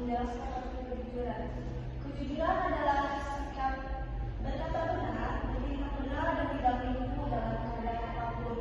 menjelaskan arti kejujuran. Kejujuran adalah sikap berkata benar, bertindak benar dan tidak menipu dalam keadaan apapun.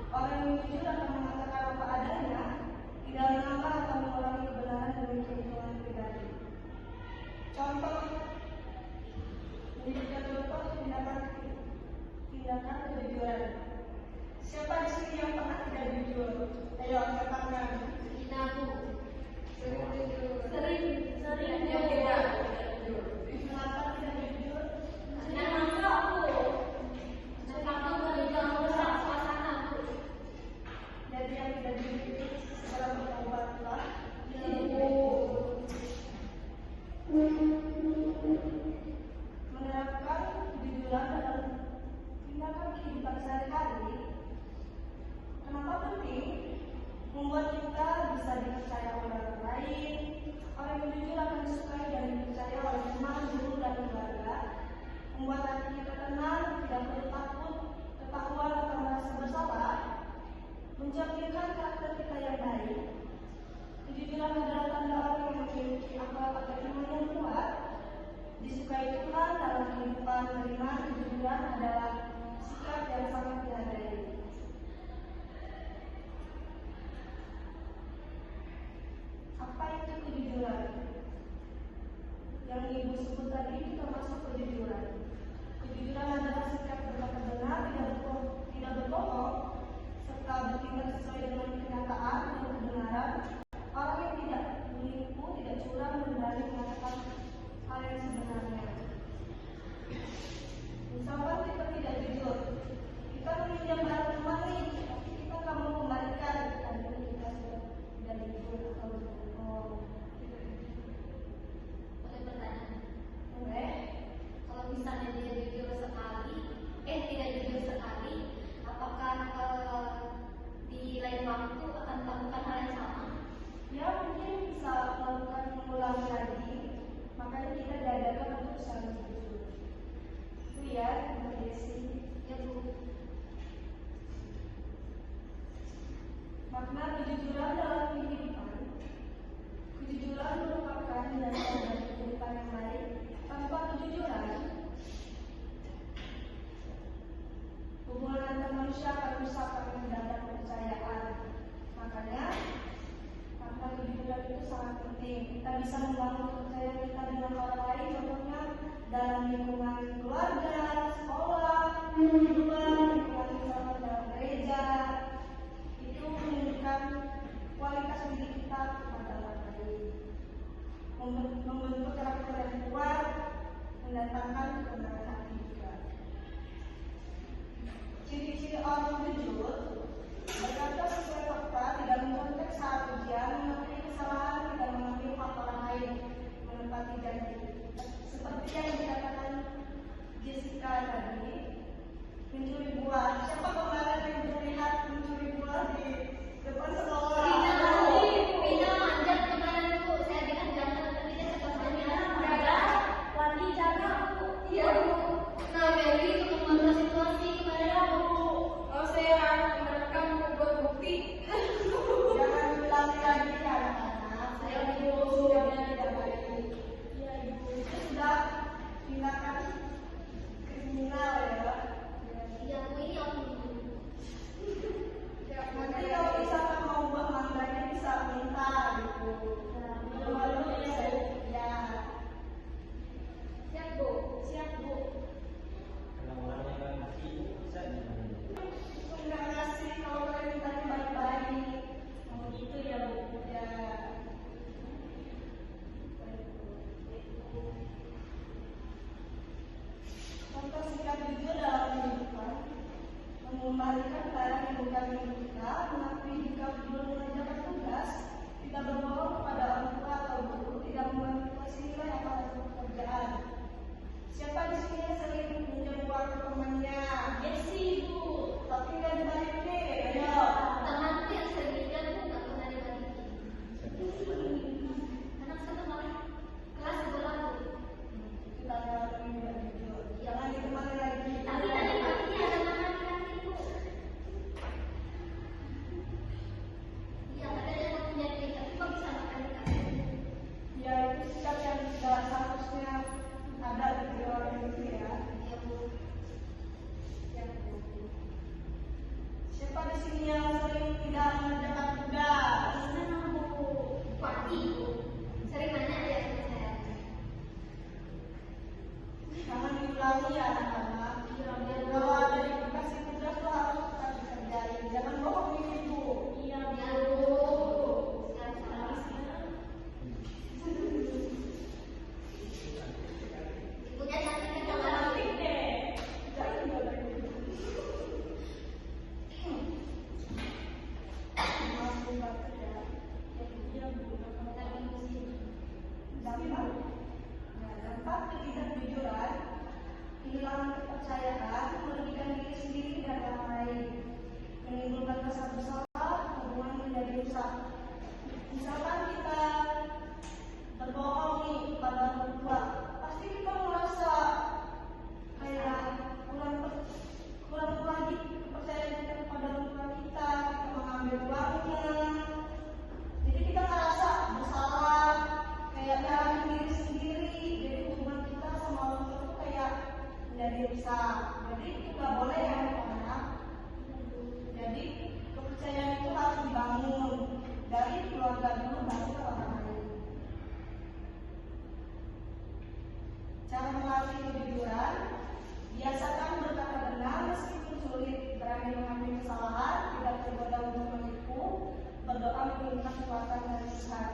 Orang yang jujur akan mengatakan apa adanya, tidak menambah atau mengurangi kebenaran demi keuntungan pribadi. Contoh, menjadikan contoh tindakan kejujuran. Siapa di sini yang pernah tidak jujur? Ayo angkat tangan. Aku Sering yang tidak jujur. Kenapa tidak jujur? karena aku tidak merusak suasana aku. Jadi yang tidak jujur secara bertobatlah. Menerapkan kejujuran dalam tindakan kehidupan sehari-hari. Kenapa penting? Membuat kita bisa dipercaya oleh orang lain. Orang yang jujur akan disukai dan dipercaya oleh teman, guru, dan keluarga. Membuat hati kita tenang, tidak perlu takut, ketakutan atau merasa bersalah. Mencerminkan karakter kita yang baik. Kejujuran adalah tanda orang yang memiliki akhlak atau iman yang kuat. Disukai Tuhan dalam kehidupan beriman. Kejujuran adalah sikap yang sangat dihargai. Apa itu kejujuran? Yang Ibu sebut tadi itu termasuk kejujuran. Kejujuran adalah sikap berkata benar, tidak berbohong, serta bertindak sesuai dengan kenyataan dan kebenaran. Orang yang tidak menipu, tidak curang, dan berani mengatakan hal yang sebenarnya. Misalkan kita tidak jujur, kita meminjam barang teman nih, tapi kita nggak mau kembalikan, karena kita sudah tidak jujur atau berbohong. Boleh bertanya? Boleh? Kalau misalnya dia jujur sekali, tidak jujur sekali, apakah di lain waktu akan melakukan hal yang sama? Ya mungkin bisa melakukan mengulangi lagi, makanya kita diajarkan untuk saling jujur. Itu ya, Mbak Desi. Ya Bu. Makna kejujuran dalam kehidupan. Kejujuran merupakan dasar dari kehidupan yang baik. Tanpa kejujuran, hubungan antar manusia akan rusak karena tidak ada kepercayaan. Makanya, makna kejujuran itu sangat penting. Kita bisa membangun kepercayaan kita dengan orang lain, contohnya dalam lingkungan keluarga, sekolah, lingkungan misalkan dalam gereja. Itu menunjukkan kualitas diri kita kepada orang lain, membentuk karakter yang kuat, mendatangkan kebenaran hati juga. Ciri-ciri orang jujur berkata sesuai fakta, tidak mencontek saat ujian, mengakui kesalahan, tidak mengambil hak orang lain, menepati janji. Seperti yang dikatakan Jessica tadi, mencuri buah. Siapa kemarin yang terlihat mencuri buah di depan sekolah? Pina manjat kemarin Bu, saya dengan jangan tapi dia sekolahnya Jaga, Wandi jaga Bu. Iya Bu. Nah Mary itu kemana situasi kemarin Bu? Oh saya Cara melatih kejujuran, biasakan berkata benar meskipun sulit, berani mengakui kesalahan, tidak tergoda untuk menipu, berdoa meminta kekuatan dari Tuhan.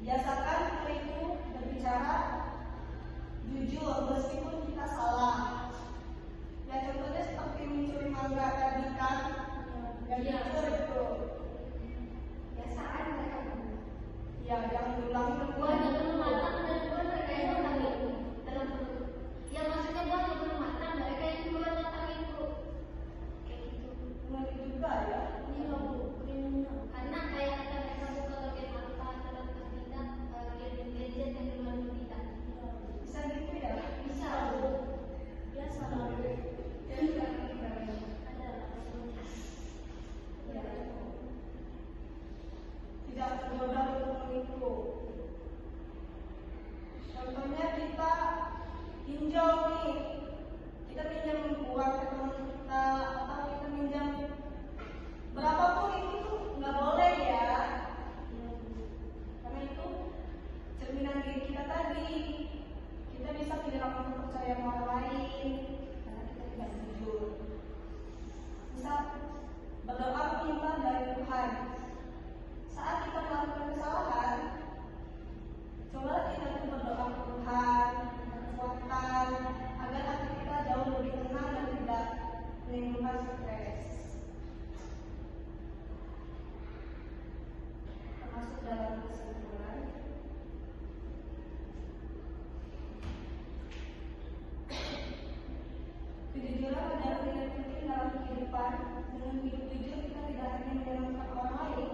Biasakan kita itu berbicara jujur meskipun kita salah. Ya contohnya seperti mencuri mangga tadi kan, yang jujur itu. Biasaan mereka. Ya jangan diulangi. Buahnya belum matang dan dua mereka yang matang itu dalam perut. Ya maksudnya buahnya belum matang, mereka yang duluan matang itu. Kayak gitu. Ngeri juga ya. Iya bu, karena kayak kata mereka buka bagian apa dalam kita gadget yang duluan kita. Bisa gitu ya? Bisa bu. Biasa lah. Ya sudah kita. Ada komunitas. Ya. Tidak tergoda untuk menipu. Contohnya kita pinjam nih, kita pinjam uang ke teman kita atau kita pinjam berapapun itu tuh nggak boleh ya, karena itu cerminan diri kita tadi. Kita bisa kehilangan kepercayaan orang lain karena kita tidak jujur. Bisa berdoa minta dari Tuhan. Saat kita melakukan kesalahan, cobalah kita itu berdoa ke Tuhan, kekuatan agar hati kita jauh lebih tenang dan tidak menimbulkan stres. Termasuk dalam kesimpulan, kejujuran adalah nilai penting dalam kehidupan. Dengan hidup jujur kita tidak hanya menyenangkan orang lain,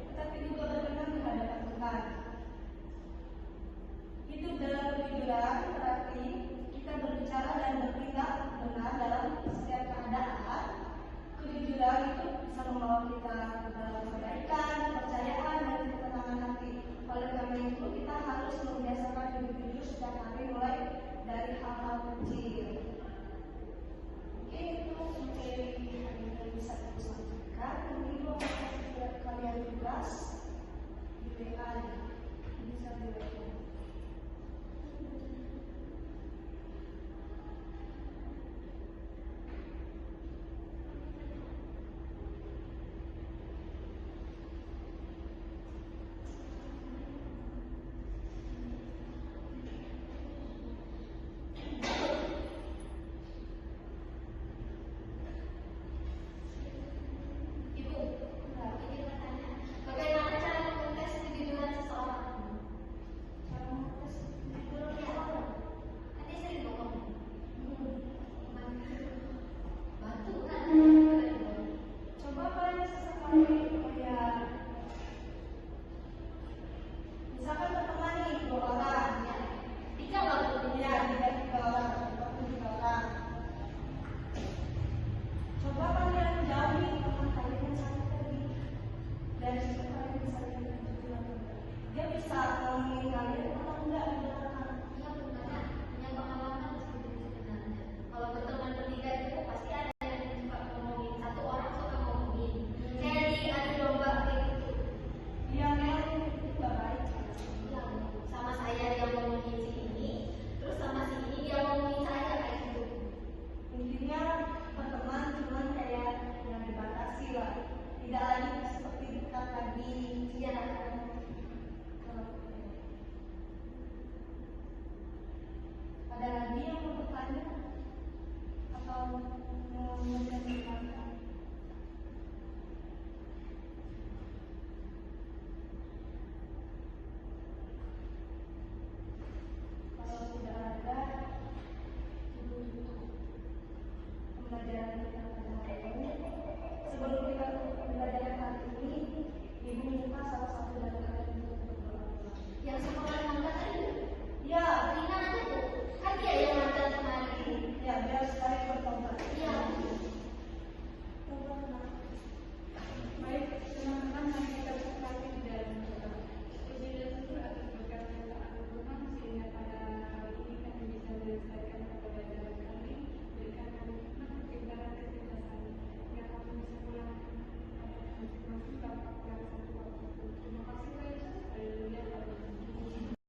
tetapi juga berkenan di hadapan Tuhan. Hidup dalam kejujuran berarti kita berbicara dan bertindak benar dalam setiap keadaan. Kejujuran itu bisa membawa kita ke dalam kebaikan, kepercayaan, dan ketenangan hati. Oleh karena itu kita harus membiasakan hidup jujur setiap hari mulai dari hal-hal kecil.